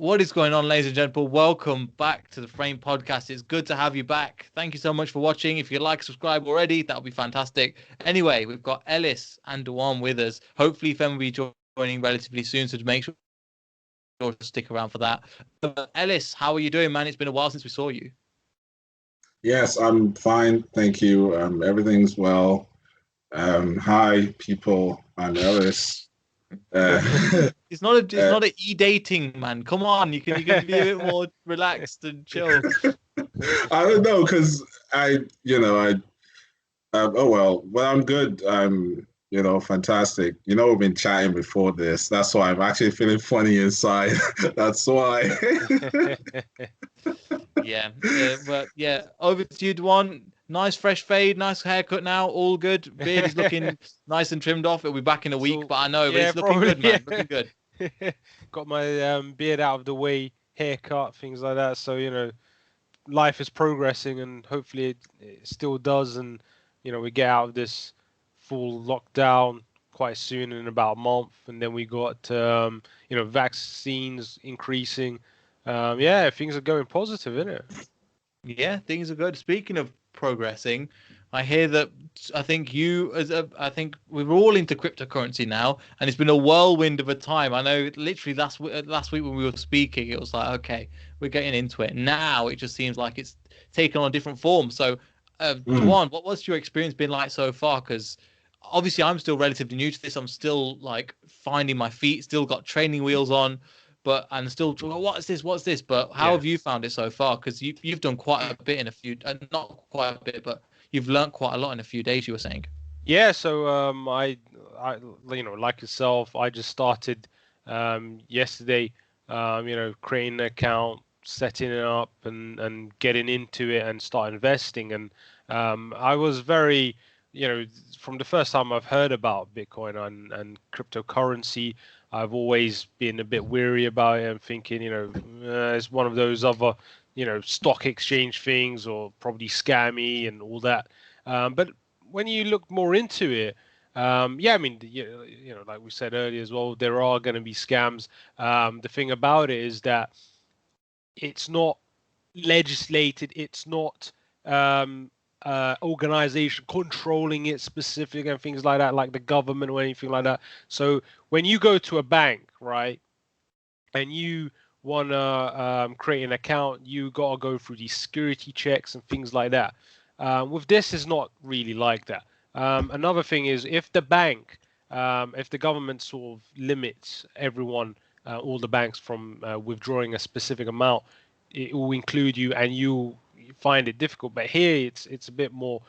What is going on, ladies and gentlemen? Welcome back to the Frame Podcast. It's good to have you back. Thank you so much for watching. If you like, subscribe already, that would be fantastic. Anyway, we've got Ellis and Dewan with us. Hopefully, Fem will be joining relatively soon, so to make sure to stick around for that. Ellis, how are you doing, man? It's been a while since we saw you. Yes, I'm fine, thank you. Everything's well. Hi, people. I'm Ellis. It's not a uh, e-dating, man. Come on, you can be a bit more relaxed and chill. I don't know, because oh well, I'm good. I'm fantastic. We've been chatting before this. That's why I'm actually feeling funny inside. That's why. But over to you, Dwan. Nice fresh fade, nice haircut now, all good. Beard is looking nice and trimmed off. It'll be back in a week, but I know, but it's looking good, man. Looking good. Got my beard out of the way, haircut, things like that. So, life is progressing, and hopefully it still does. And, we get out of this full lockdown quite soon, in about a month. And then we got, vaccines increasing. Things are going positive, isn't it? Yeah, things are good. Speaking of progressing, I hear that I think I think we're all into cryptocurrency now, and it's been a whirlwind of a time. I know literally last week when we were speaking, it was like, okay, we're getting into it. Now it just seems like it's taken on a different form. So, Juan, what's your experience been like so far? Because obviously I'm still relatively new to this. I'm still like finding my feet, still got training wheels on. But and still, what's this? But how have you found it so far? Because you've done quite a bit in a few, not quite a bit, but you've learned quite a lot in a few days. You were saying. Yeah. So I like yourself, I just started yesterday. Creating an account, setting it up, and getting into it and start investing. And I was very, from the first time I've heard about Bitcoin and cryptocurrency, I've always been a bit weary about it and thinking, it's one of those other, stock exchange things, or probably scammy and all that. But when you look more into it, I mean, like we said earlier as well, there are going to be scams. The thing about it is that it's not legislated. It's not organization controlling it specific and things like that, like the government or anything like that. So when you go to a bank, right, and you want to create an account, you got to go through these security checks and things like that. With this, is not really like that. Another thing is, if the bank, if the government sort of limits everyone, all the banks from withdrawing a specific amount, it will include you, and you find it difficult. But here, it's a bit more,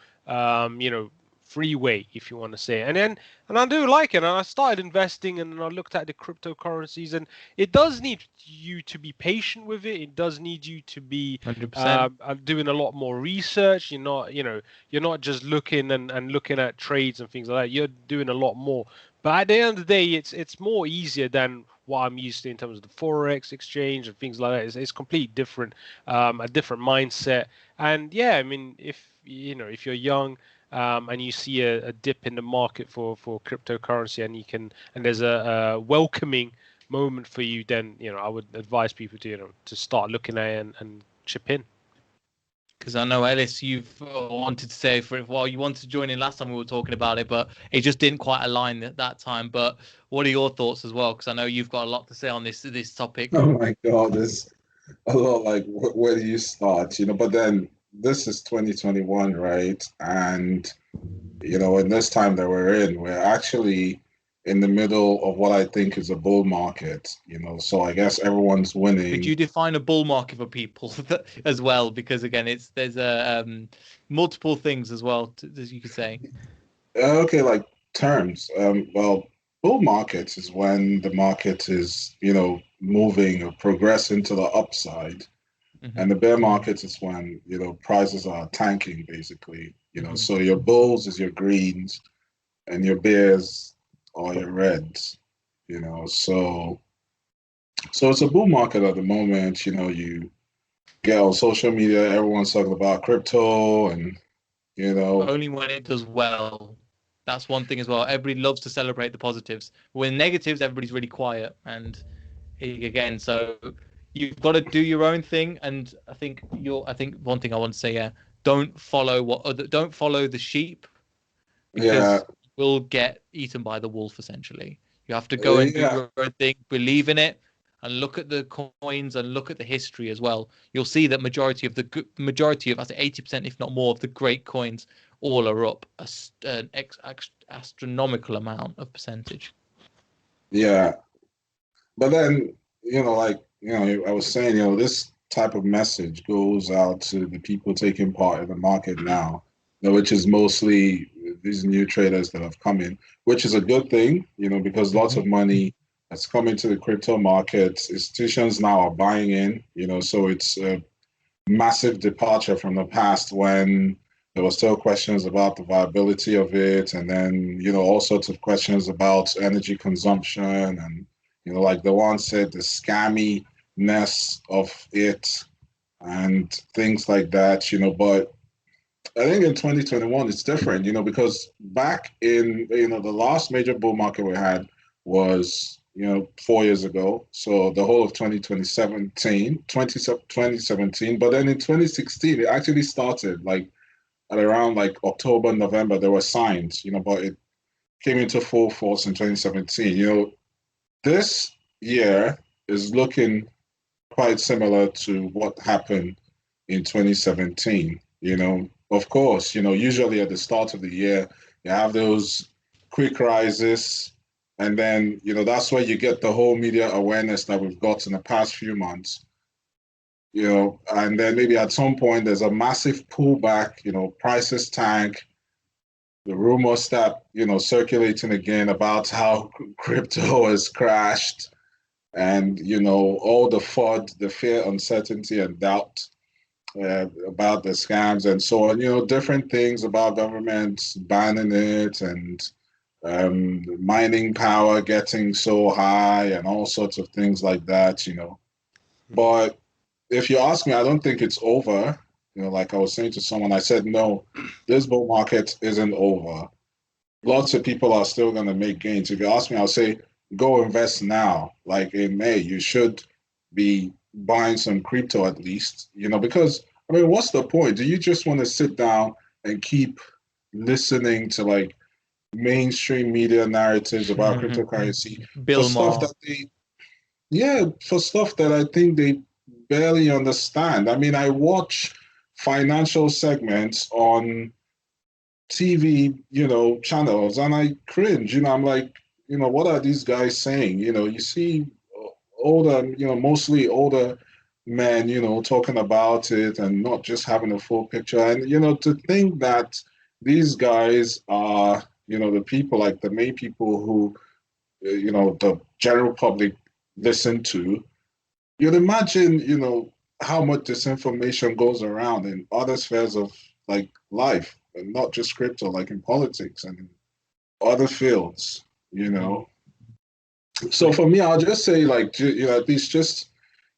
freeway, if you want to say. And I do like it. And I started investing, and I looked at the cryptocurrencies, and it does need you to be patient with it. It does need you to be 100%. doing a lot more research. You're not just looking and looking at trades and things like that. You're doing a lot more. But at the end of the day, it's more easier than what I'm used to in terms of the forex exchange and things like that. It's completely different, a different mindset. And yeah, I mean, if you're young, and you see a dip in the market for cryptocurrency, and there's a welcoming moment for you, then I would advise people to start looking at it and chip in. Because I know, Ellis, you've wanted to say for a while, you wanted to join in last time we were talking about it, but it just didn't quite align at that time. But what are your thoughts as well? Because I know you've got a lot to say on this topic. Oh my God, there's a lot, like where do you start? But then this is 2021, right? And in this time that we're actually in the middle of what I think is a bull market, so I guess everyone's winning. Could you define a bull market for people as well? Because again, there's multiple things as well, as you could say. Okay, like terms. Well, bull markets is when the market is, moving or progressing to the upside. Mm-hmm. And the bear market is when, prices are tanking, basically. Mm-hmm. So your bulls is your greens and your bears are your reds, So it's a bull market at the moment. You get on social media, everyone's talking about crypto and, Only when it does well. That's one thing as well. Everybody loves to celebrate the positives. When negatives, everybody's really quiet. And again, so you've got to do your own thing. And I think one thing I want to say, yeah, don't follow the sheep, Yeah, because you'll get eaten by the wolf essentially. You have to go and do yeah, your own thing, believe in it, and look at the coins and look at the history as well. You'll see that majority of, I say 80%, if not more, of the great coins all are up an astronomical amount of percentage. yeah. But then, like, I was saying, this type of message goes out to the people taking part in the market now, which is mostly these new traders that have come in, which is a good thing, because lots of money has come into the crypto markets. Institutions now are buying in, so it's a massive departure from the past when there were still questions about the viability of it, and then, all sorts of questions about energy consumption and, like the one said, the scamminess of it and things like that, but I think in 2021 it's different, because back in, the last major bull market we had was, 4 years ago. So the whole of 2017, but then in 2016, it actually started like at around like October, November, there were signs, but it came into full force in 2017. This year is looking quite similar to what happened in 2017. Of course, usually at the start of the year, you have those quick rises, and then, that's where you get the whole media awareness that we've got in the past few months. And then maybe at some point there's a massive pullback, prices tank, the rumors start, circulating again about how crypto has crashed, and, all the FUD, the fear, uncertainty, and doubt about the scams and so on, different things about governments banning it, and mining power getting so high and all sorts of things like that, But if you ask me, I don't think it's over. Like I was saying to someone, I said, no, this bull market isn't over. Lots of people are still going to make gains. If you ask me, I'll say, go invest now. Like in May, you should be buying some crypto at least, because, I mean, what's the point? Do you just want to sit down and keep listening to like mainstream media narratives about cryptocurrency for Bill stuff Maher. that for stuff that I think they barely understand? I mean, I watch financial segments on TV, channels, and I cringe. I'm like, what are these guys saying? You see older, mostly older men, talking about it and not just having a full picture. And, to think that these guys are, the people, like the main people who, the general public listen to, you'd imagine, how much disinformation goes around in other spheres of like life, and not just crypto, like in politics and in other fields, So for me, I'll just say, like, at least just,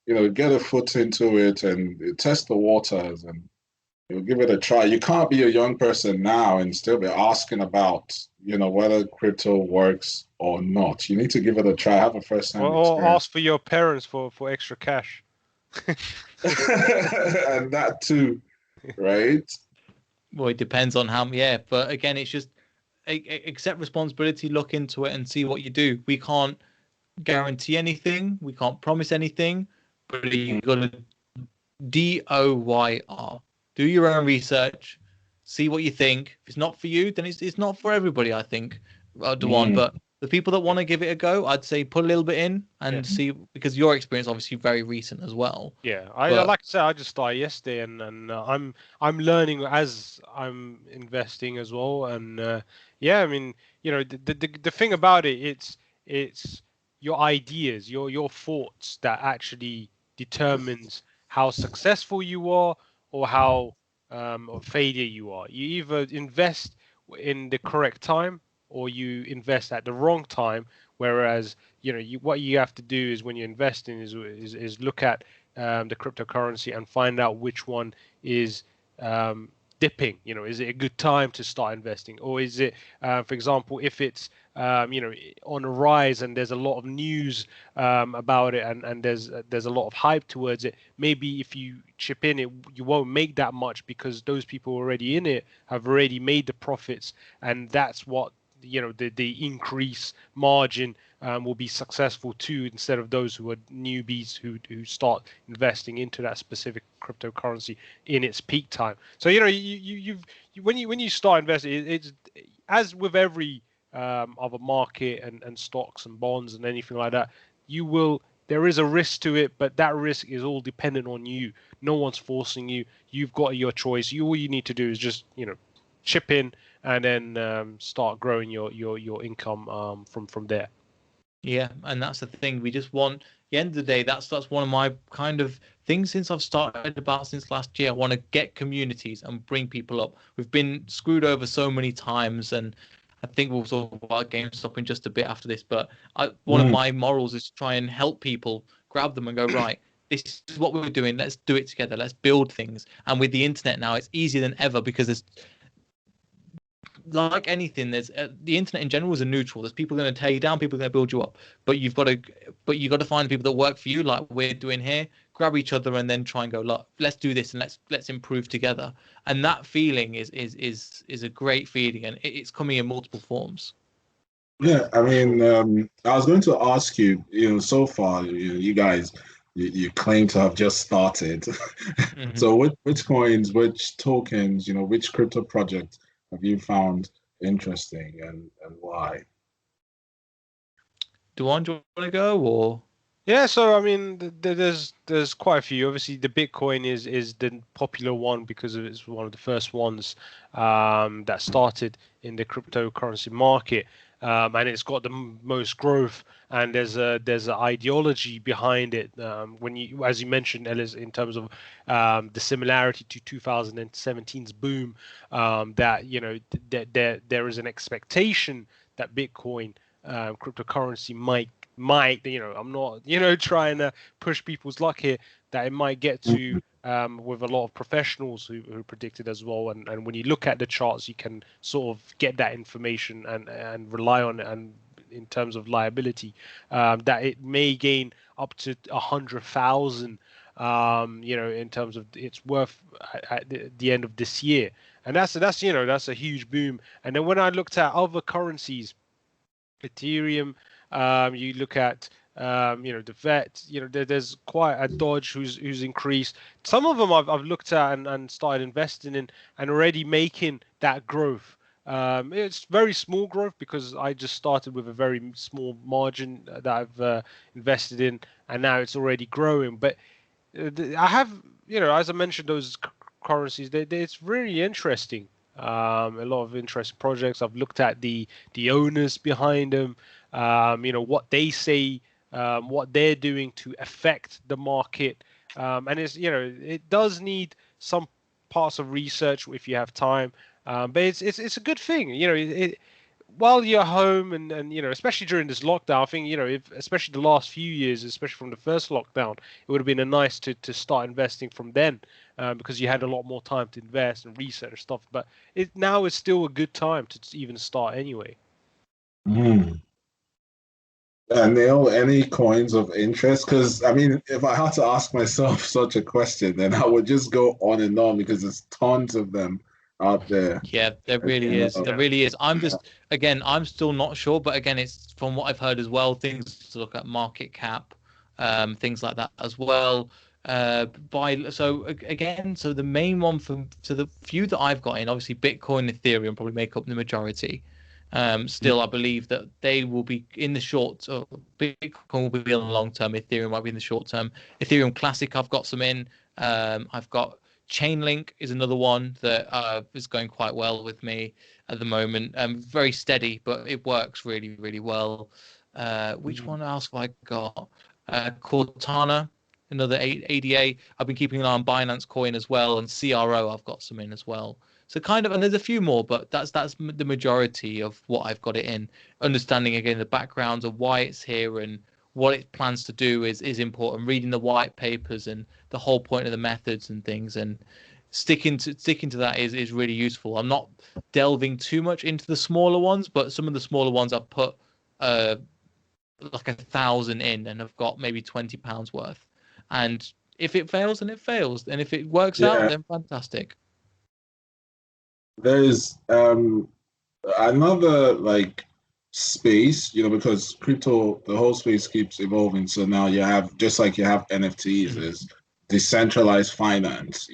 get a foot into it and test the waters and give it a try. You can't be a young person now and still be asking about, whether crypto works or not. You need to give it a try, have a first-hand Or experience. ask for your parents for extra cash. And that too, right? Well, it depends on how, yeah. But again, it's just accept responsibility, look into it, and see what you do. We can't guarantee anything. We can't promise anything. But you got to DOYR. Do your own research. See what you think. If it's not for you, then it's not for everybody, I think. Dewan. But the people that want to give it a go, I'd say put a little bit in and see, because your experience obviously very recent as well. Yeah, I like I said, I just started yesterday, and I'm learning as I'm investing as well. And yeah, I mean, the thing about it, it's your ideas, your thoughts that actually determines how successful you are or how or failure you are. You either invest in the correct time or you invest at the wrong time. Whereas, what you have to do is when you're investing is look at the cryptocurrency and find out which one is dipping? Is it a good time to start investing, or is it, for example, if it's on a rise and there's a lot of news about it, and there's a lot of hype towards it, maybe if you chip in, you won't make that much because those people already in it have already made the profits, and that's what the increase margin will be successful too, instead of those who are newbies who start investing into that specific cryptocurrency in its peak time. So when you start investing, it's as with every other market and stocks and bonds and anything like that, there is a risk to it, but that risk is all dependent on you. No one's forcing you. You've got your choice. All you need to do is just chip in and then start growing your income from there. Yeah, and that's the thing. We just want, at the end of the day, that's one of my kind of things since I've started about since last year. I want to get communities and bring people up. We've been screwed over so many times, and I think we'll talk about GameStop in just a bit after this. But one of my morals is to try and help people, grab them and go, right, this is what we're doing. Let's do it together. Let's build things. And with the internet now, it's easier than ever because there's, like anything, there's the internet in general is a neutral. There's people going to tear you down, people going to build you up. But you've got to find people that work for you, like we're doing here. Grab each other and then try and go, look, let's do this and let's improve together. And that feeling is a great feeling, and it's coming in multiple forms. Yeah, I mean, I was going to ask you, so far, you guys, you claim to have just started. Mm-hmm. So which coins, which tokens, which crypto project have you found interesting, and why? Do you want to go, or? Yeah, so I mean, there's quite a few. Obviously, the Bitcoin is the popular one because it's one of the first ones that started in the cryptocurrency market, and it's got the most growth. And there's an ideology behind it. When as you mentioned, Ellis, in terms of the similarity to 2017's boom, that there is an expectation that Bitcoin cryptocurrency might I'm not trying to push people's luck here, that it might get to with a lot of professionals who predicted as well, and when you look at the charts, you can sort of get that information and rely on it, and in terms of liability, that it may gain up to 100,000 in terms of its worth at the end of this year. And that's a huge boom. And then when I looked at other currencies, Ethereum, you look at the VET, there's quite a Dodge who's increased. Some of them I've looked at and started investing in and already making that growth. It's very small growth because I just started with a very small margin that I've invested in, and now it's already growing. But I have, as I mentioned, those currencies, it's really interesting. A lot of interesting projects. I've looked at the owners behind them, what they say, what they're doing to affect the market, and it does need some parts of research if you have time, but it's a good thing. While you're home and especially during this lockdown, I think especially the last few years, especially from the first lockdown, it would have been nice to start investing from then, because you had a lot more time to invest and research stuff. But now is still a good time to even start anyway. Neil, any coins of interest? Because I mean, if I had to ask myself such a question, then I would just go on and on because there's tons of them out there. Yeah, there really is. There really is. I'm still not sure, but again, it's from what I've heard as well, things to look at, market cap, things like that as well. So the main one so the few that I've got in, obviously Bitcoin, Ethereum probably make up the majority. Still, I believe that they will be in the short. Bitcoin will be in the long term. Ethereum might be in the short term. Ethereum Classic, I've got some in. I've got Chainlink is another one that is going quite well with me at the moment. Very steady, but it works really, really well. Which one else have I got? Cortana, another ADA. I've been keeping an eye on Binance Coin as well, and CRO I've got some in as well. So kind of, and there's a few more, but that's the majority of what I've got it in. Understanding again the backgrounds of why it's here and what it plans to do is important. Reading the white papers and the whole point of the methods and things, and sticking to that is really useful. I'm not delving too much into the smaller ones, but some of the smaller ones I've put like 1,000 in, and I've got maybe £20 worth. And if it fails, then it fails, and if it works out, then fantastic. There's another like space, because crypto, the whole space keeps evolving. So now you have, just like you have NFTs, is decentralized finance,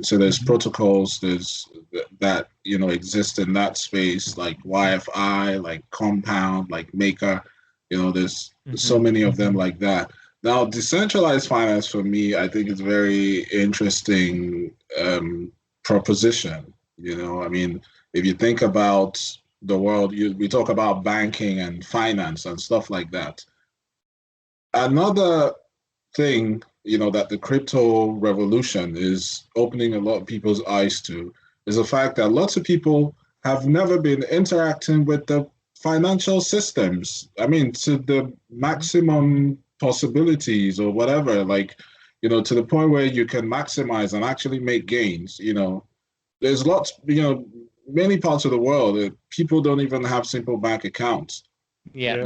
so there's protocols that exist in that space, like YFI, like Compound, like Maker. There's so many of them like that. Now, decentralized finance for me, I think is very interesting proposition. I mean, if you think about the world, we talk about banking and finance and stuff like that. Another thing, that the crypto revolution is opening a lot of people's eyes to is the fact that lots of people have never been interacting with the financial systems. I mean, to the maximum possibilities or whatever, like, to the point where you can maximize and actually make gains. There's lots, many parts of the world that people don't even have simple bank accounts. Yeah.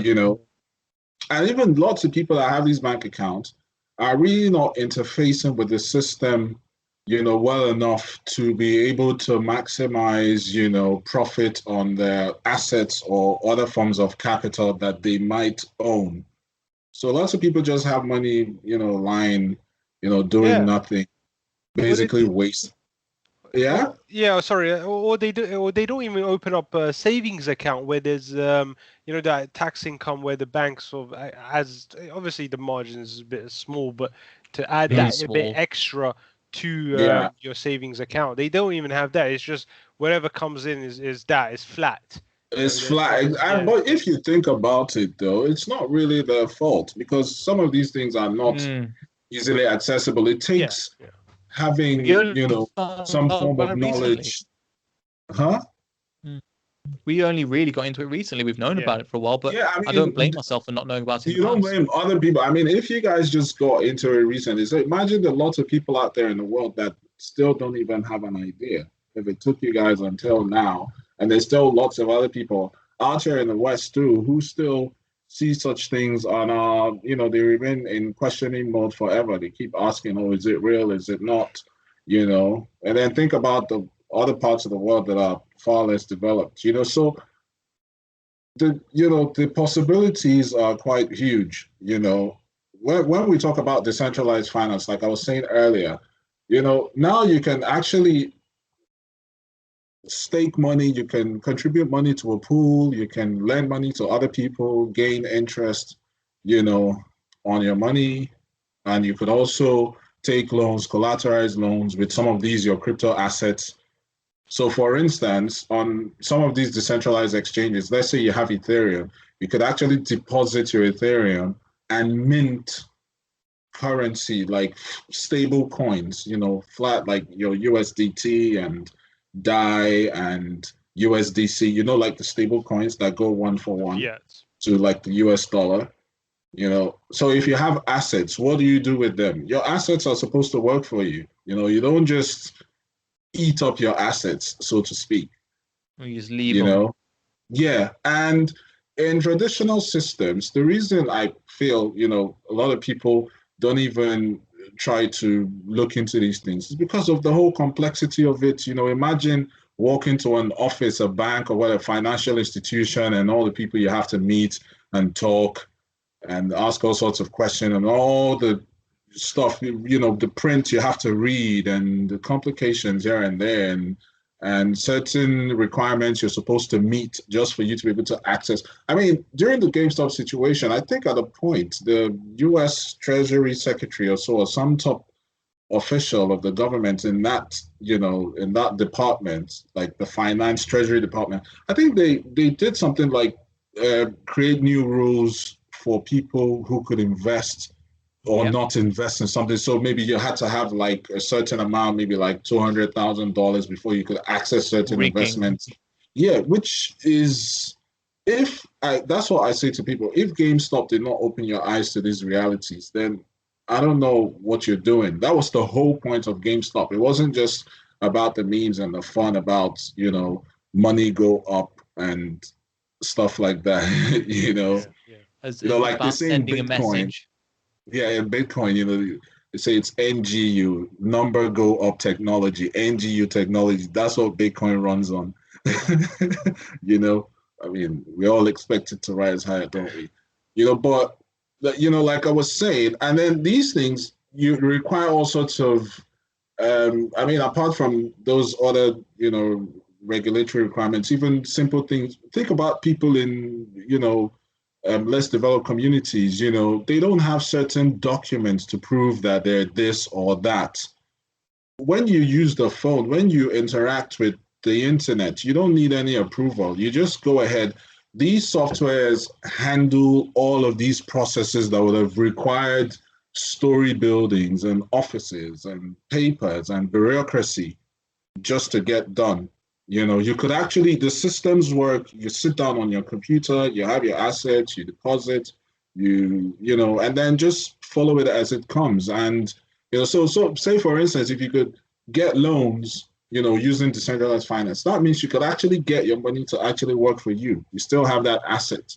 And even lots of people that have these bank accounts are really not interfacing with the system, well enough to be able to maximize, profit on their assets or other forms of capital that they might own. So lots of people just have money, lying, doing nothing, basically waste. Yeah. Yeah. Sorry. Or they do, or they don't even open up a savings account where there's, that tax income where the bank sort of has, obviously the margin is a bit small, but to add that a bit extra to your savings account, they don't even have that. It's just whatever comes in is flat. It's flat. But if you think about it, though, it's not really their fault, because some of these things are not easily accessible. It takes having, some form of knowledge. We only really got into it recently. We've known about it for a while, but I don't blame myself for not knowing about it. You don't blame other people. I mean, if you guys just got into it recently, so imagine the lots of people out there in the world that still don't even have an idea. If it took you guys until now, and there's still lots of other people out here in the West too who still see such things on, they remain in questioning mode forever. They keep asking, oh, is it real? Is it not? And then think about the other parts of the world that are far less developed, so the possibilities are quite huge. When we talk about decentralized finance, like I was saying earlier, now you can actually stake money, you can contribute money to a pool, you can lend money to other people, gain interest, on your money. And you could also take loans, collateralized loans with some of these, your crypto assets. So for instance, on some of these decentralized exchanges, let's say you have Ethereum, you could actually deposit your Ethereum and mint currency, like stable coins, flat, like your USDT and DAI and USDC, like the stable coins that go one for one to like the US dollar. So if you have assets, what do you do with them? Your assets are supposed to work for you. You don't just eat up your assets, so to speak. You just leave them. Yeah. And in traditional systems, the reason I feel, a lot of people don't even try to look into these things is because of the whole complexity of it. Imagine walking to an office, a bank, or a financial institution, and all the people you have to meet and talk and ask all sorts of questions, and all the stuff, the print you have to read, and the complications here and there, and certain requirements you're supposed to meet just for you to be able to access. I mean, during the GameStop situation, I think at a point, the U.S. Treasury Secretary or so, or some top official of the government in that, in that department, like the finance treasury department, I think they did something like create new rules for people who could invest or not invest in something. So maybe you had to have like a certain amount, maybe like $200,000 before you could access certain investments. Yeah, which is, that's what I say to people. If GameStop did not open your eyes to these realities, then I don't know what you're doing. That was the whole point of GameStop. It wasn't just about the memes and the fun about, money go up and stuff like that. Yeah, yeah. As Like they about say in sending a Bitcoin. message. Yeah, in Bitcoin, they say it's NGU, number go up technology, NGU technology. That's what Bitcoin runs on. I mean, we all expect it to rise higher, don't we? But like I was saying, and then these things you require all sorts of I mean, apart from those other, regulatory requirements, even simple things. Think about people in, less developed communities. They don't have certain documents to prove that they're this or that. When you use the phone, when you interact with the internet, you don't need any approval. You just go ahead. These softwares handle all of these processes that would have required story buildings and offices and papers and bureaucracy just to get done. You could actually, the systems work. You sit down on your computer, you have your assets, you deposit, and then just follow it as it comes. And, so say for instance, if you could get loans, using decentralized finance, that means you could actually get your money to actually work for you. You still have that asset,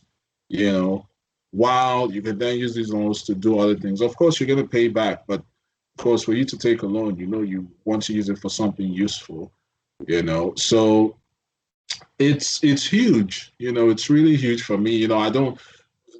you know, while you can then use these loans to do other things. Of course, you're going to pay back, but of course, for you to take a loan, you want to use it for something useful. So it's huge. It's really huge for me. I don't.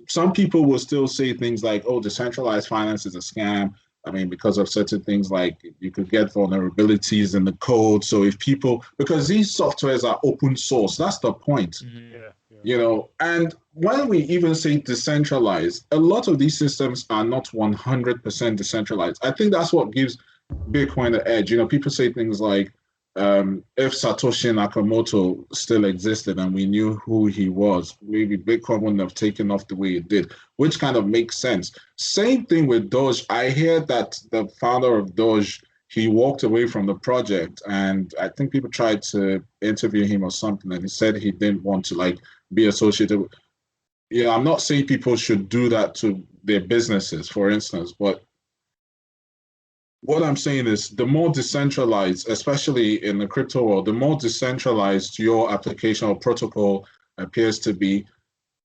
Some people will still say things like, "Oh, decentralized finance is a scam." I mean, because of certain things like you could get vulnerabilities in the code. So if people, because these softwares are open source, that's the point. Yeah, yeah. And when we even say decentralized, a lot of these systems are not 100% decentralized. I think that's what gives Bitcoin the edge. People say things like, if Satoshi Nakamoto still existed and we knew who he was, maybe Bitcoin wouldn't have taken off the way it did, which kind of makes sense. Same thing with Doge. I hear that the founder of Doge, he walked away from the project, and I think people tried to interview him or something, and he said he didn't want to be associated with. I'm not saying people should do that to their businesses, for instance, but what I'm saying is the more decentralized, especially in the crypto world, the more decentralized your application or protocol appears to be,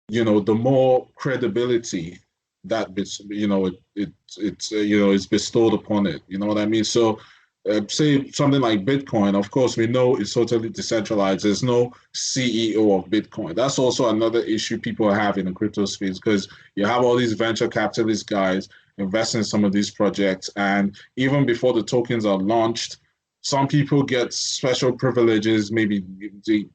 the more credibility that is bestowed upon it. You know what I mean? So, say something like Bitcoin. Of course, we know it's totally decentralized. There's no CEO of Bitcoin. That's also another issue people have in the crypto space, because you have all these venture capitalist guys invest in some of these projects, and even before the tokens are launched, some people get special privileges, maybe the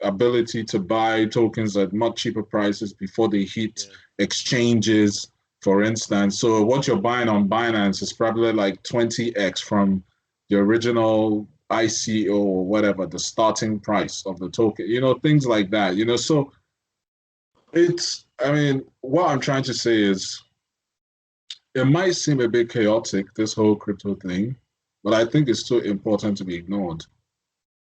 ability to buy tokens at much cheaper prices before they hit exchanges, for instance. So what you're buying on Binance is probably like 20x from the original ICO or whatever, the starting price of the token, things like that. So I mean, what I'm trying to say is, it might seem a bit chaotic, this whole crypto thing, but I think it's still important to be ignored.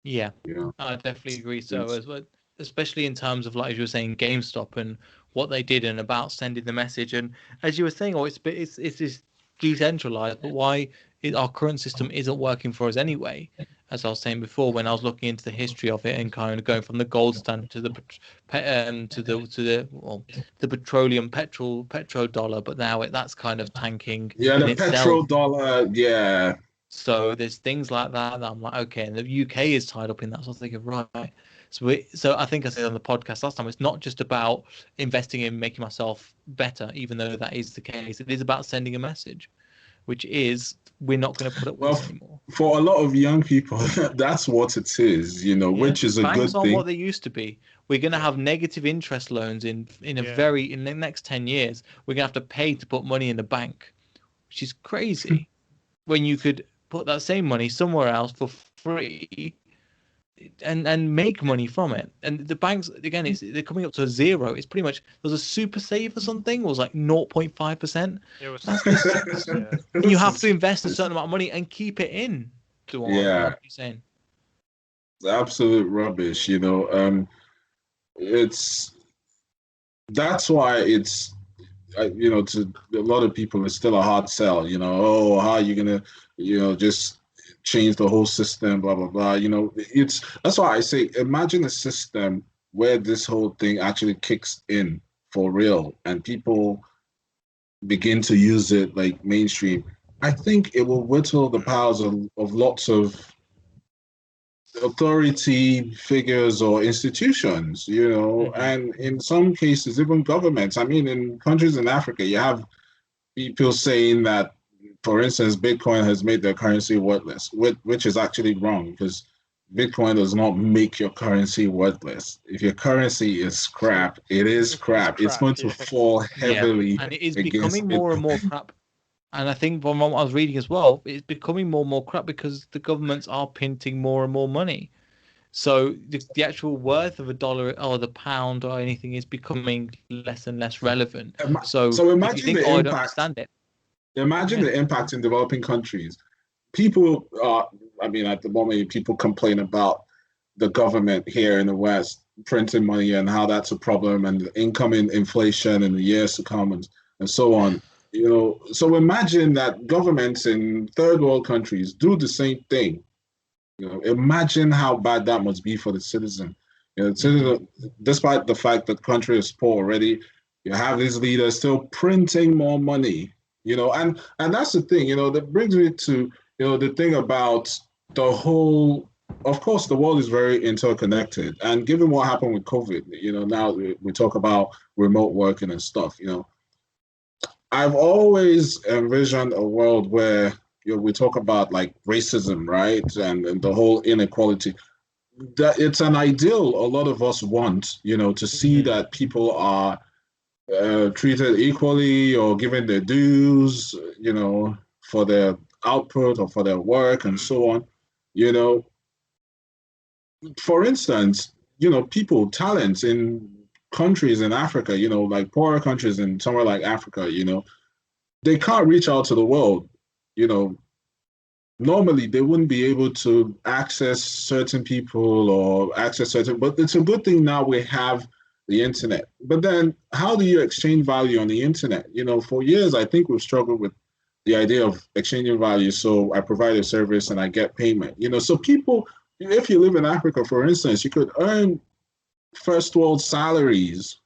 Yeah, Yeah. I definitely agree. So as well, especially in terms of, like you were saying, GameStop and what they did and about sending the message. And as you were saying, it's this decentralized, but why our current system isn't working for us anyway? As I was saying before, when I was looking into the history of it and kind of going from the gold standard to the the petroleum petrodollar, but now that's kind of tanking Yeah, in the itself. petrodollar, yeah. So there's things like that I'm like, okay, and the UK is tied up in that. So I was thinking, right. So I think I said on the podcast last time, it's not just about investing in making myself better, even though that is the case. It is about sending a message, which is we're not going to put up with Well, this anymore. for a lot of young people, that's what it is, which is a Banks good aren't thing. what they used to be. We're going to have negative interest loans in the next 10 years. We're going to have to pay to put money in the bank, which is crazy. When you could put that same money somewhere else for free and make money from it. And the banks, again, they're coming up to a zero. It's pretty much, there's a super save or something, was like 0.5%. That's just, and you have to invest a certain amount of money and keep it in. Yeah, like you're saying. absolute rubbish. It's that's why to a lot of people, it's still a hard sell. Oh, how are you gonna, just change the whole system, blah blah blah. That's why I say, imagine a system where this whole thing actually kicks in for real, and people begin to use it like mainstream. I think it will whittle the powers of lots of authority figures or institutions, and in some cases, even governments. I mean, in countries in Africa, you have people saying that, for instance, Bitcoin has made their currency worthless, which is actually wrong because Bitcoin does not make your currency worthless. If your currency is crap, it is crap. It's going to fall heavily and it is against becoming more and more crap. And I think from what I was reading as well, it's becoming more and more crap because the governments are printing more and more money. So the actual worth of a dollar or the pound or anything is becoming less and less relevant. So if you imagine think, the I don't impact. understand it. Imagine the impact in developing countries. People are, I mean, at the moment, people complain about the government here in the West printing money and how that's a problem, and the incoming inflation in the years to come, and so on. So imagine that governments in third world countries do the same thing. Imagine how bad that must be for the citizen. Despite the fact that the country is poor already, you have these leaders still printing more money. And that's the thing. That brings me to the thing about the whole. Of course, the world is very interconnected, and given what happened with COVID, now we talk about remote working and stuff. I've always envisioned a world where we talk about like racism, right, and the whole inequality. That it's an ideal a lot of us want, to see that people are treated equally or given their dues, for their output or for their work and so on. You know, for instance, people, talents in countries in Africa, like poorer countries in somewhere like Africa, they can't reach out to the world. You know, normally they wouldn't be able to access certain people or access certain, but it's a good thing now we have the internet. But then how do you exchange value on the internet? For years, I think we've struggled with the idea of exchanging value. So I provide a service and I get payment, so people, if you live in Africa, for instance, you could earn first world salaries,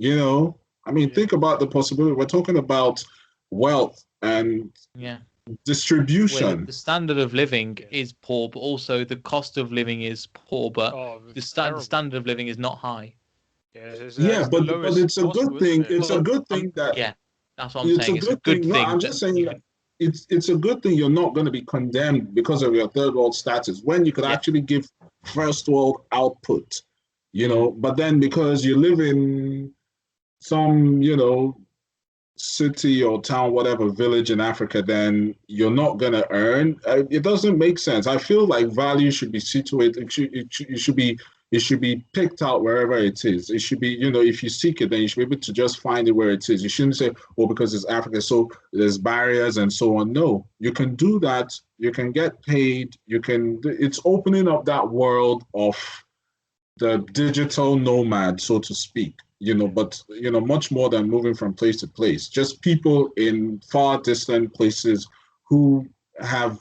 I mean, think about the possibility. We're talking about wealth and distribution. The standard of living is poor, but also the cost of living is poor, but the standard of living is not high. But it's a good thing. It's a good thing that that's what I'm saying. It's a good thing. No, I'm just saying that it's a good thing you're not going to be condemned because of your third world status when you could actually give first world output, but then because you live in some, city or town, whatever village in Africa, then you're not going to earn. It doesn't make sense. I feel like value should be situated. It should be picked out wherever it is. It should be, if you seek it, then you should be able to just find it where it is. You shouldn't say, well, because it's Africa, so there's barriers and so on. No, you can do that. You can get paid. It's opening up that world of the digital nomad, so to speak, but, much more than moving from place to place, just people in far distant places who have,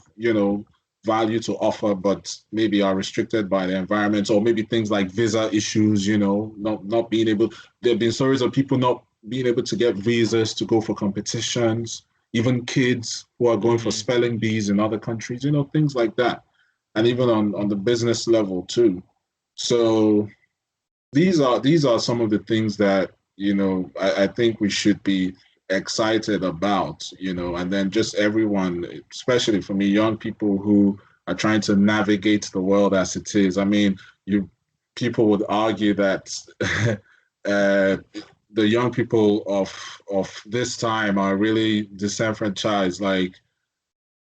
value to offer, but maybe are restricted by the environment, or maybe things like visa issues, not being able, there have been stories of people not being able to get visas to go for competitions, even kids who are going for spelling bees in other countries, things like that. And even on the business level too. So these are some of the things that, I think we should be excited about, and then just everyone, especially for me, young people who are trying to navigate the world as it is. I mean, people would argue that the young people of this time are really disenfranchised. Like,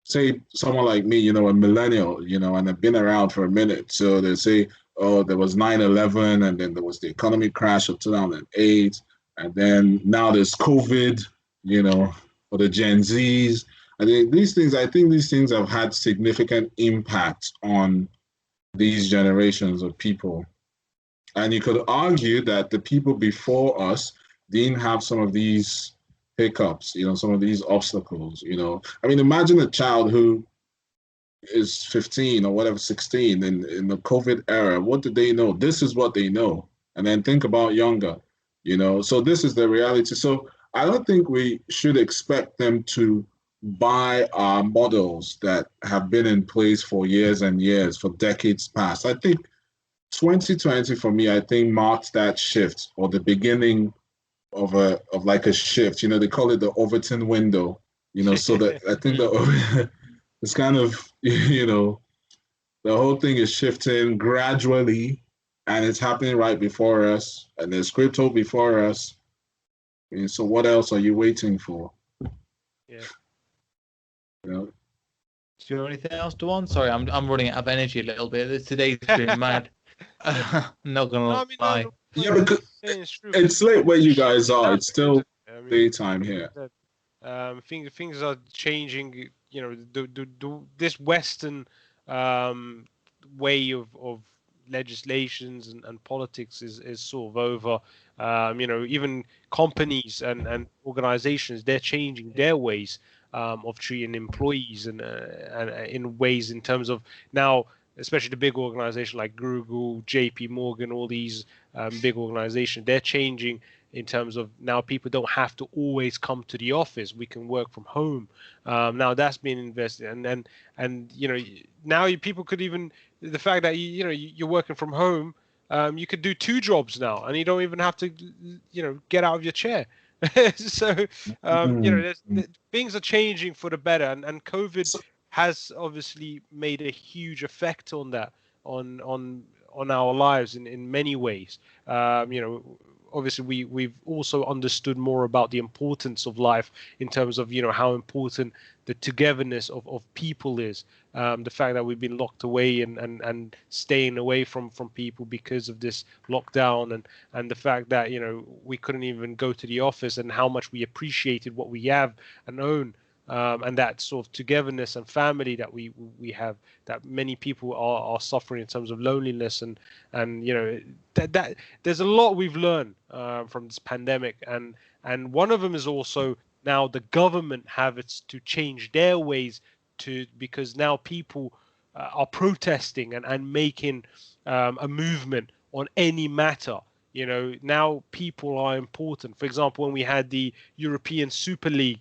say someone like me, a millennial, and I've been around for a minute. So they say, oh, there was 9/11, and then there was the economic crash of 2008, and then now there's COVID, for the Gen Zs. I think these things have had significant impact on these generations of people. And you could argue that the people before us didn't have some of these hiccups, some of these obstacles, I mean, imagine a child who is 15 or whatever, 16 in the COVID era. What do they know? This is what they know. And then think about younger, So this is the reality. So I don't think we should expect them to buy our models that have been in place for years and years, for decades past. I think 2020 for me, I think marked that shift, or the beginning of like a shift. They call it the Overton window. So that I think the it's kind of the whole thing is shifting gradually, and it's happening right before us, and there's crypto before us. And so what else are you waiting for? Yeah. Do you have anything else to on? Sorry, I'm running out of energy a little bit. Today's been mad. I'm not gonna lie. Yeah, because it's late where you guys are. It's still daytime here. Things are changing. This Western way of legislations and politics is sort of over. Even companies and organizations, they're changing their ways of treating employees and in ways in terms of now, especially the big organization like Google, JP Morgan, all these big organizations, they're changing in terms of now people don't have to always come to the office. We can work from home. Now that's being invested, and now people could even, the fact that you're working from home, you could do 2 jobs now, and you don't even have to get out of your chair. So things are changing for the better, and COVID has obviously made a huge effect on that, on our lives in many ways. Obviously we've also understood more about the importance of life in terms of how important the togetherness of people is, the fact that we've been locked away and staying away from people because of this lockdown, and the fact that we couldn't even go to the office, and how much we appreciated what we have and own, and that sort of togetherness and family that we have, that many people are suffering in terms of loneliness, and that there's a lot we've learned from this pandemic, and one of them is also now the government have it to change their ways because now people are protesting and making a movement on any matter. Now people are important. For example, when we had the European Super League,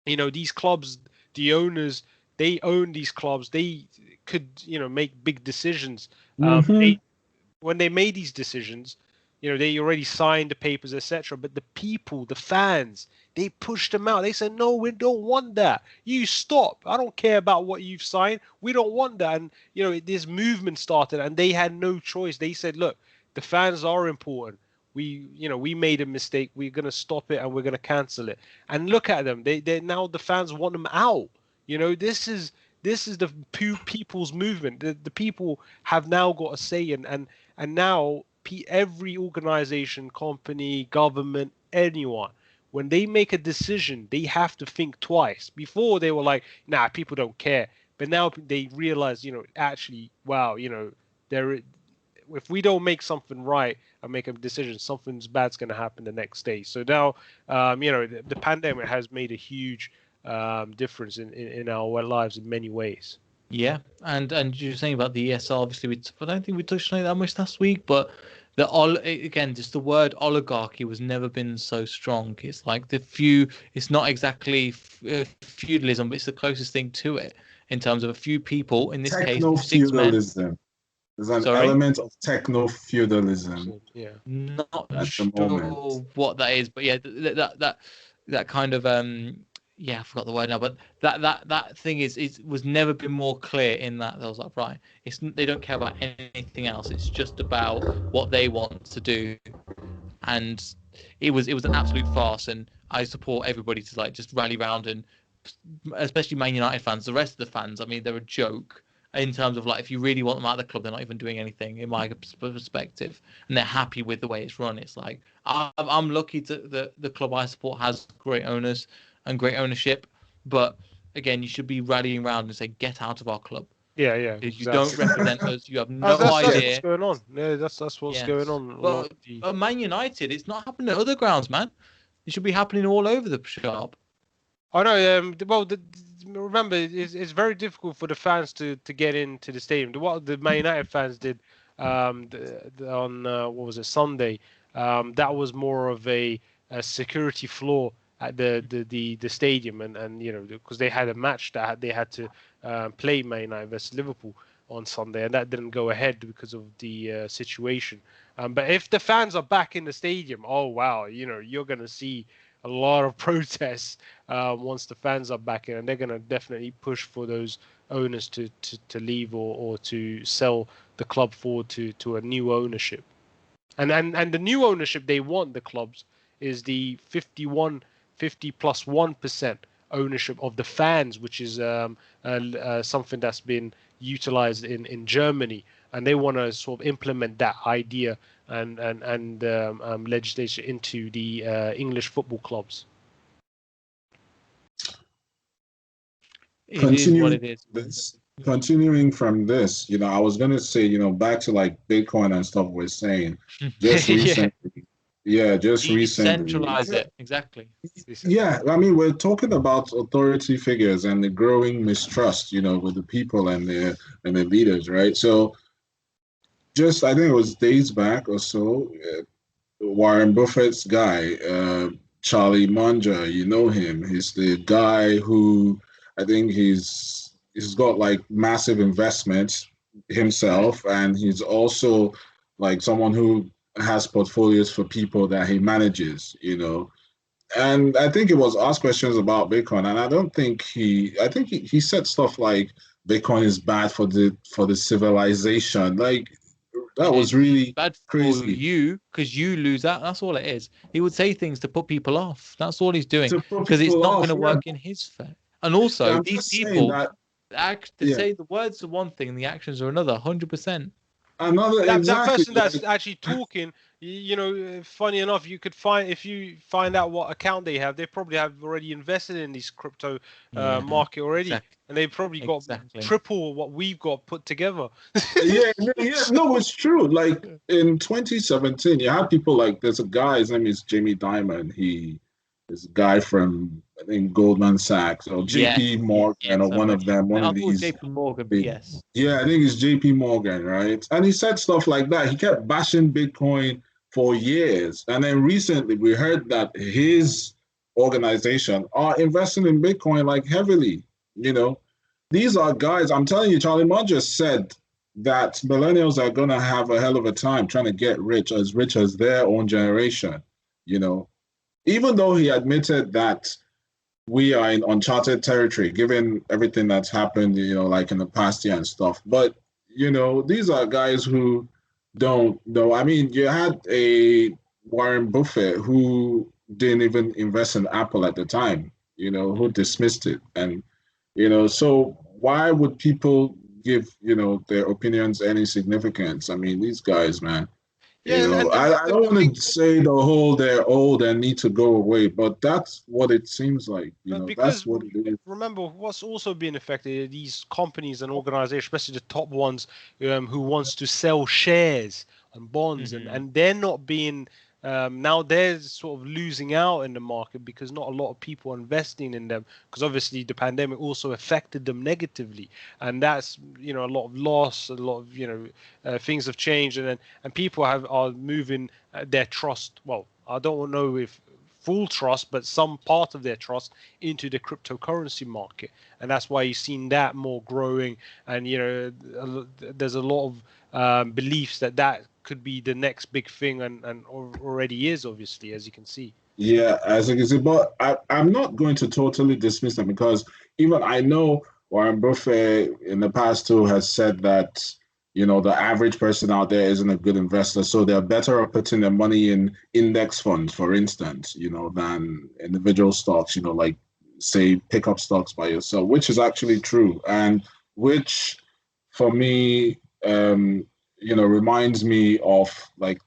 these clubs, the owners, they own these clubs. They could, make big decisions. When they made these decisions, they already signed the papers, etc. But the people, the fans, they pushed them out. They said, no, we don't want that. You stop. I don't care about what you've signed. We don't want that. And, this movement started, and they had no choice. They said, look, the fans are important. We made a mistake. We're going to stop it, and we're going to cancel it. And look at them. They now the fans want them out. This is the people's movement. The people have now got a say, and now every organization, company, government, anyone, when they make a decision, they have to think twice. Before they were like, nah, people don't care. But now they realize, actually, wow, if we don't make something right and make a decision, something's bad's going to happen the next day. So now, the pandemic has made a huge difference in our lives in many ways. Yeah, and you're saying about the ESR, obviously, I don't think we touched on it that much last week, but again, just the word oligarchy was never been so strong. It's like it's not exactly feudalism, but it's the closest thing to it in terms of a few people, in this case, 6 men. There's an element of techno-feudalism. Yeah. Not sure what that is, but yeah, that kind of I forgot the word now, but that thing was never been more clear in that I was like, right, they don't care about anything else. It's just about what they want to do, and it was an absolute farce. And I support everybody to just rally around, and especially Man United fans. The rest of the fans, I mean, they're a joke in terms of if you really want them out of the club, they're not even doing anything in my perspective, and they're happy with the way it's run. It's like I'm lucky that the club I support has great owners and great ownership, but again, you should be rallying around and say, get out of our club. Yeah, exactly. You don't represent us. You have no idea. That's what's going on. Yeah, that's what's going on. But Man United, it's not happening at other grounds, man. It should be happening all over the shop. I know. Well, remember, it's very difficult for the fans to get into the stadium. What the Man United fans did on what was it, Sunday? That was more of a security flaw at the stadium, and you know, because they had a match that they had to play Man United versus Liverpool on Sunday, and that didn't go ahead because of the situation. But if the fans are back in the stadium, oh wow, you know, you're gonna see a lot of protests once the fans are back in, and they're going to definitely push for those owners to leave or to sell the club forward to a new ownership. And the new ownership they want, the clubs, is the 50 plus 1% ownership of the fans, which is something that's been utilized in Germany, and they want to sort of implement that idea and legislation into the English football clubs. It is what it is. Continuing from this, you know, I was gonna say, you know, back to like Bitcoin and stuff we're saying, just recently, just recently, decentralize it, exactly. Yeah, I mean, we're talking about authority figures and the growing mistrust, you know, with the people and their leaders, right? So, just I think it was days back or so, Warren Buffett's guy, Charlie Munger, you know him. He's the guy who I think he's got like massive investments himself, and he's also like someone who has portfolios for people that he manages, you know. And I think it was asked questions about Bitcoin, and I don't think I think he said stuff like Bitcoin is bad for the civilization. Like that was really bad crazy. For you, because you lose that. That's all it is. He would say things to put people off. That's all he's doing, because it's not going to work in his favor. And also, these people say the words are one thing and the actions are another. 100%. That person that's actually talking, you know, funny enough, you could if you find out what account they have, they probably have already invested in this crypto market already, and they probably got triple what we've got put together. No, it's true. Like in 2017, you had people like there's a guy, his name is Jamie Dimon. He is a guy from I think Goldman Sachs or JP Morgan or one of them. One of these. JP Morgan, yes. Yeah, I think it's JP Morgan, right? And he said stuff like that. He kept bashing Bitcoin for years. And then recently we heard that his organization are investing in Bitcoin like heavily. You know, these are guys, I'm telling you, Charlie Munger said that millennials are going to have a hell of a time trying to get rich as their own generation, you know. Even though he admitted that we are in uncharted territory, given everything that's happened, you know, like in the past year and stuff. But, you know, these are guys who don't know. I mean, you had a Warren Buffett who didn't even invest in Apple at the time, you know, who dismissed it. And, you know, so why would people give, you know, their opinions any significance? I mean, these guys, man. Yeah, you know, I don't want to say they're old and need to go away, but that's what it seems like. You know, that's what it is. Remember, what's also being affected are these companies and organizations, especially the top ones, who wants to sell shares and bonds, and they're not being. Now they're sort of losing out in the market because not a lot of people are investing in them, because obviously the pandemic also affected them negatively, and that's, you know, a lot of loss, a lot of, you know, things have changed, and people are moving their trust. Well, I don't know if full trust, but some part of their trust into the cryptocurrency market, and that's why you've seen that more growing, and you know, there's a lot of beliefs that could be the next big thing, and already is, obviously, as you can see. Yeah, as you can see, but I'm not going to totally dismiss them, because even I know Warren Buffett in the past too has said that, you know, the average person out there isn't a good investor, so they're better off putting their money in index funds, for instance, you know, than individual stocks, you know, like say pick up stocks by yourself, which is actually true, and which for me, you know, reminds me of like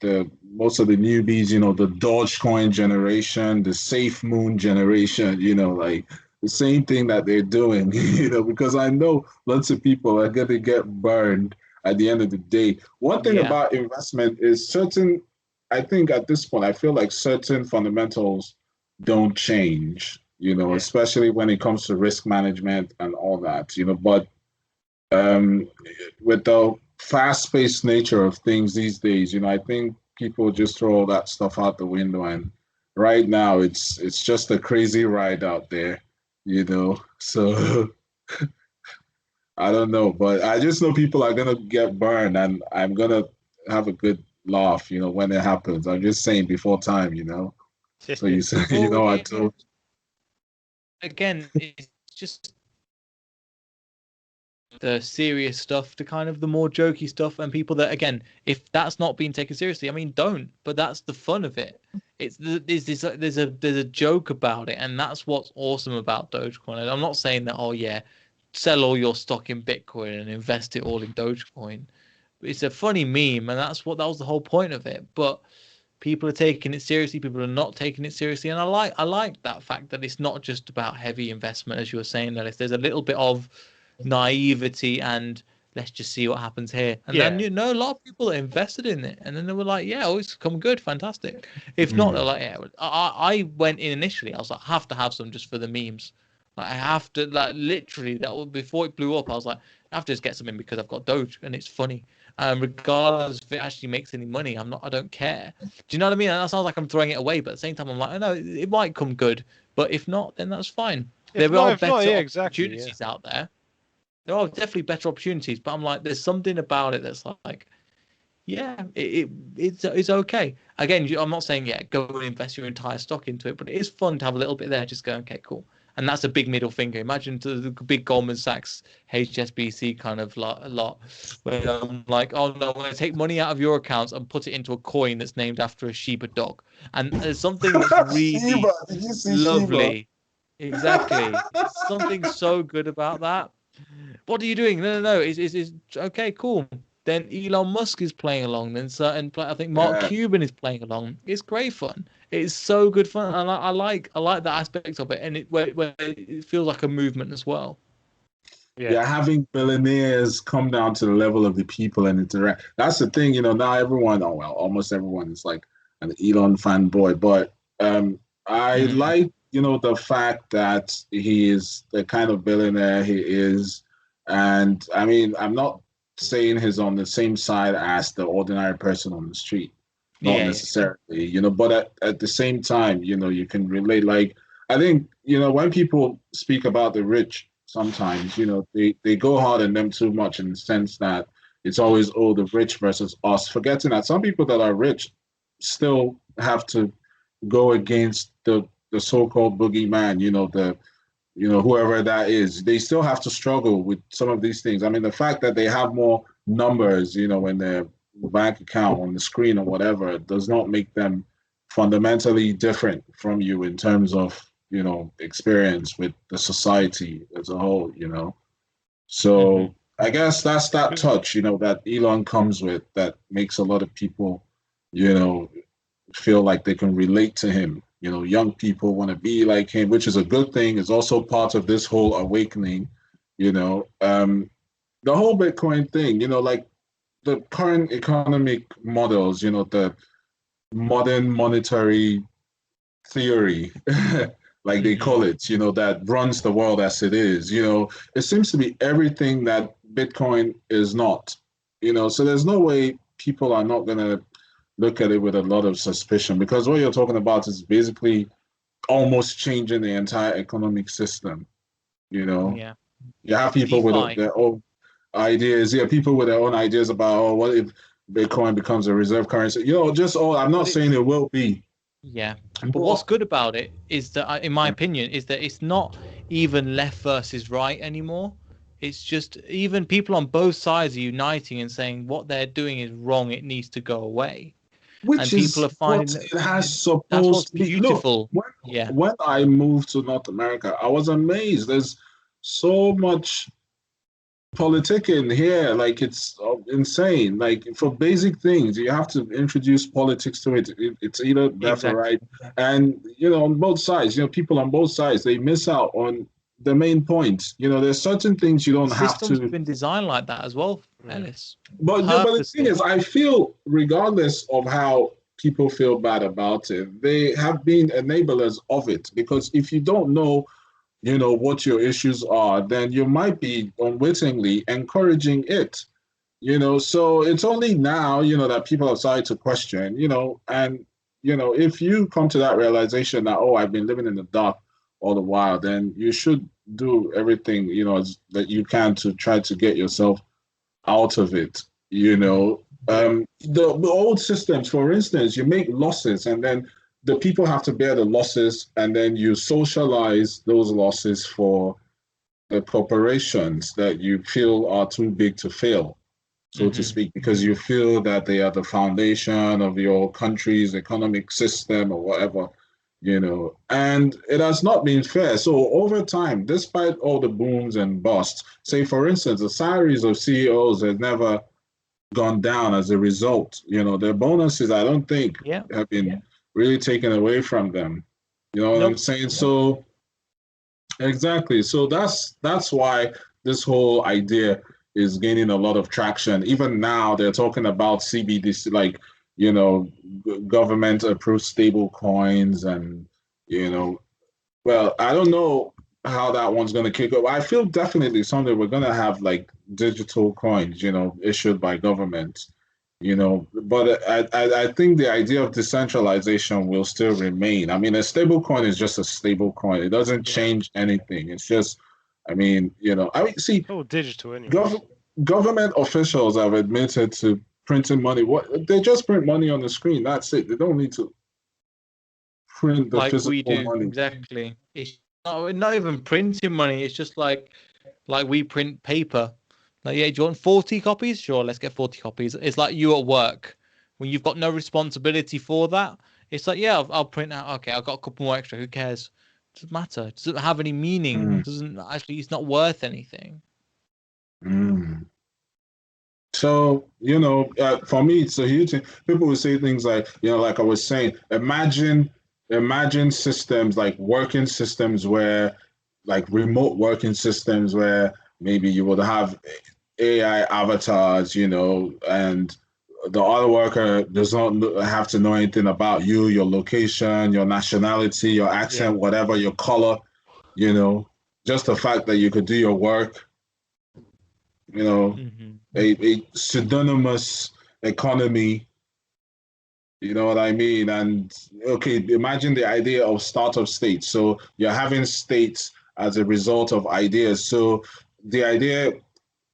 most of the newbies, you know, the Dogecoin generation, the Safe Moon generation, you know, like the same thing that they're doing, you know, because I know lots of people are going to get burned at the end of the day. One thing about investment is I think at this point, I feel like certain fundamentals don't change, Yeah. especially when it comes to risk management and all that, but um, with the fast-paced nature of things these days, I think people just throw all that stuff out the window. And right now, it's just a crazy ride out there, So I don't know, but I just know people are gonna get burned, and I'm gonna have a good laugh, when it Mm. happens. I'm just saying before time. So you say, Well, I told. again, it's just the serious stuff to kind of the more jokey stuff, and people that, again, if that's not being taken seriously, I mean, don't. But that's the fun of it. There's a joke about it, and that's what's awesome about Dogecoin. I'm not saying that, oh yeah, sell all your stock in Bitcoin and invest it all in Dogecoin. It's a funny meme, and that was the whole point of it. But people are taking it seriously, people are not taking it seriously, and I like that fact that it's not just about heavy investment, as you were saying, that if there's a little bit of naivety and let's just see what happens here. And then Yeah. a lot of people that invested in it, and then they were like, yeah, oh, it's come good, fantastic. If not, they're Mm, like, yeah. I went in initially, I was like, I have to have some just for the memes. Like, I have to, like, literally, that was before it blew up. I was like, I have to just get something because I've got Doge and it's funny. Regardless if it actually makes any money, I don't care. Do you know what I mean? And that sounds like I'm throwing it away, but at the same time, I'm like, I know it might come good, but if not, then that's fine. There are If not, better yeah, exactly. Yeah. opportunities out there. There are definitely better opportunities, but I'm like, there's something about it that's like, yeah, it's okay. Again, I'm not saying, yeah, go and invest your entire stock into it, but it is fun to have a little bit there, just go, okay, cool. And that's a big middle finger. Imagine to the big Goldman Sachs, HSBC kind of lot, where I'm like, oh no, I'm going to take money out of your accounts and put it into a coin that's named after a Shiba dog. And there's something that's Shiba, really did you see Shiba? lovely. Exactly. It's something so good about that. What are you doing? No. It's okay, cool. Then Elon Musk is playing along. Then I think Mark Yeah, Cuban is playing along. It's great fun. It's so good fun, and I like that aspect of it, and where it feels like a movement as well. Yeah. yeah, having billionaires come down to the level of the people and interact. That's the thing, now everyone, oh well, almost everyone is like an Elon fanboy. But I Mm. like, the fact that he is the kind of billionaire he is. And I mean, I'm not saying he's on the same side as the ordinary person on the street, not Yeah. necessarily, but at the same time, you can relate. Like, I think, when people speak about the rich, sometimes, they go hard on them too much in the sense that it's always, oh, the rich versus us, forgetting that some people that are rich still have to go against the so-called boogeyman, whoever that is. They still have to struggle with some of these things. I mean, the fact that they have more numbers, in their bank account on the screen or whatever, does not make them fundamentally different from you in terms of, experience with the society as a whole. Hmm. So I guess that's that touch, that Elon comes with that makes a lot of people, you know, feel like they can relate to him. Young people want to be like him, which is a good thing. It's also part of this whole awakening. The whole Bitcoin thing. Like the current economic models. The modern monetary theory, like they Hmm. call it. That runs the world as it is. It seems to be everything that Bitcoin is not. So there's no way people are not gonna look at it with a lot of suspicion because what you're talking about is basically almost changing the entire economic system. You know, Yeah. you have people with DeFi. their own ideas. Yeah, people with their own ideas about, oh, what if Bitcoin becomes a reserve currency? Just I'm not But saying it's it will be, Yeah, but what's but good about it is that, in my opinion, is that it's not even left versus right anymore. It's just even people on both sides are uniting and saying what they're doing is wrong. It needs to go away, and which people is are what finding it has that's what's supposed to be. Look, beautiful. when Yeah, when I moved to North America, I was amazed. There's so much politicking here, like it's insane. Like for basic things you have to introduce politics to it's either left or exactly. right. And on both sides, people on both sides, they miss out on the main point. There's certain things you The don't have system's to. been designed like that as well, Yeah. Ellis, But the thing purposely. is, I feel regardless of how people feel bad about it. They have been enablers of it, because if you don't know, what your issues are, then you might be unwittingly encouraging it. So it's only now, that people have started to question, and, if you come to that realization that, oh, I've been living in the dark all the while, then you should do everything, that you can to try to get yourself out of it, the old systems, for instance, you make losses and then the people have to bear the losses, and then you socialize those losses for the corporations that you feel are too big to fail, so to speak, because you feel that they are the foundation of your country's economic system or whatever, and it has not been fair. So over time, despite all the booms and busts, say, for instance, the salaries of CEOs have never gone down as a result. Their bonuses, I don't think, have been really taken away from them. You know what I'm saying? So exactly. So that's why this whole idea is gaining a lot of traction. Even now, they're talking about CBDC, like, government approved stable coins, and, well, I don't know how that one's going to kick up. I feel definitely someday we're going to have like digital coins, issued by government, but I think the idea of decentralization will still remain. I mean, a stable coin is just a stable coin. It doesn't change anything. It's just, see, digital anyway. Government officials have admitted to printing money. They just print money on the screen. That's it. They don't need to print the like physical we do money. exactly. It's not even printing money. It's just like we print paper. Like, yeah, do you want 40 copies? Sure, let's get 40 copies. It's like you at work when you've got no responsibility for that. It's like, yeah, I'll print out. Okay, I've got a couple more extra. Who cares? It doesn't matter. It doesn't have any meaning. It doesn't actually. It's not worth anything. So, for me, it's a huge thing. People will say things like, like I was saying, imagine systems, like working systems where, like remote working systems where maybe you would have AI avatars, and the other worker does not have to know anything about you, your location, your nationality, your accent, whatever, your color, just the fact that you could do your work, a pseudonymous economy, you know what I mean? And okay, imagine the idea of startup states. So you're having states as a result of ideas. So the idea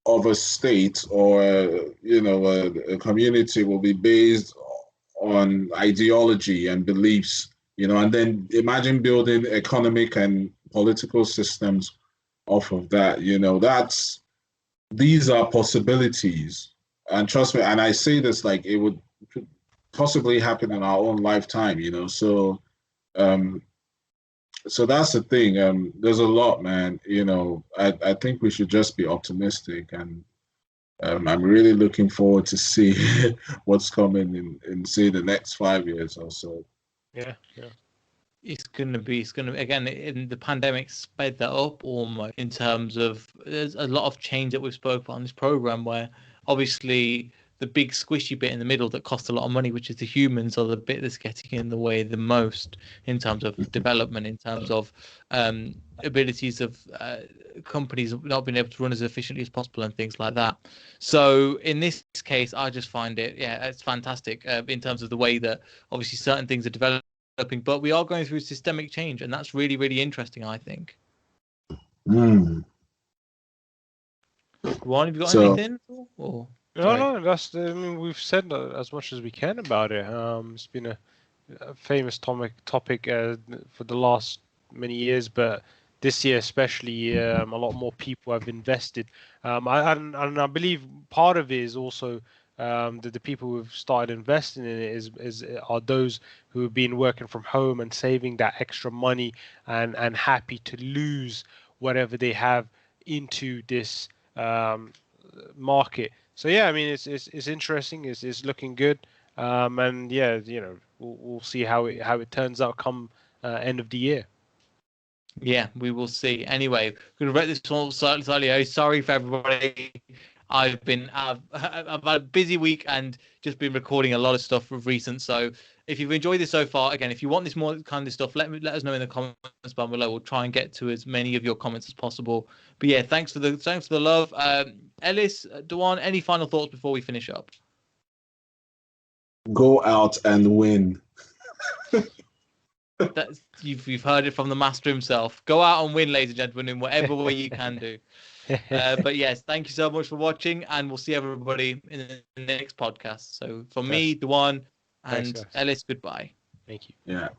of a state or a community will be based on ideology and beliefs, and then imagine building economic and political systems off of that. These are possibilities, and trust me, and I say this like it would possibly happen in our own lifetime, so so that's the thing. There's a lot, man. I think we should just be optimistic, and I'm really looking forward to see what's coming in say the next 5 years or so. Yeah. It's gonna again, in the pandemic sped that up almost, in terms of there's a lot of change that we've spoken about on this program, where obviously the big squishy bit in the middle that costs a lot of money, which is the humans, are the bit that's getting in the way the most in terms of development, in terms of abilities of companies not being able to run as efficiently as possible and things like that. So in this case, I just find it's fantastic in terms of the way that obviously certain things are developing, but we are going through systemic change, and that's really, really interesting, I think. Ron, have you got anything? Or no, that's we've said as much as we can about it. It's been a famous topic for the last many years, but this year especially, a lot more people have invested. And I believe part of it is also the people who've started investing in it are those who have been working from home and saving that extra money and happy to lose whatever they have into this market. So yeah, I mean it's interesting. It's looking good, and yeah, we'll see how it turns out come end of the year. Yeah, we will see. Anyway, we're gonna wrap this one slightly. Sorry for everybody. I've had a busy week and just been recording a lot of stuff recent, so if you've enjoyed this so far, again, if you want this more kind of stuff, let us know in the comments down below. We'll try and get to as many of your comments as possible. But yeah, thanks for the love. Ellis, Dewan, any final thoughts before we finish up? Go out and win. You've heard it from the master himself. Go out and win, ladies and gentlemen, in whatever way you can do. But yes, thank you so much for watching, and we'll see everybody in the next podcast. So from me, Dewan, and Ellis, goodbye. Thank you. Yeah.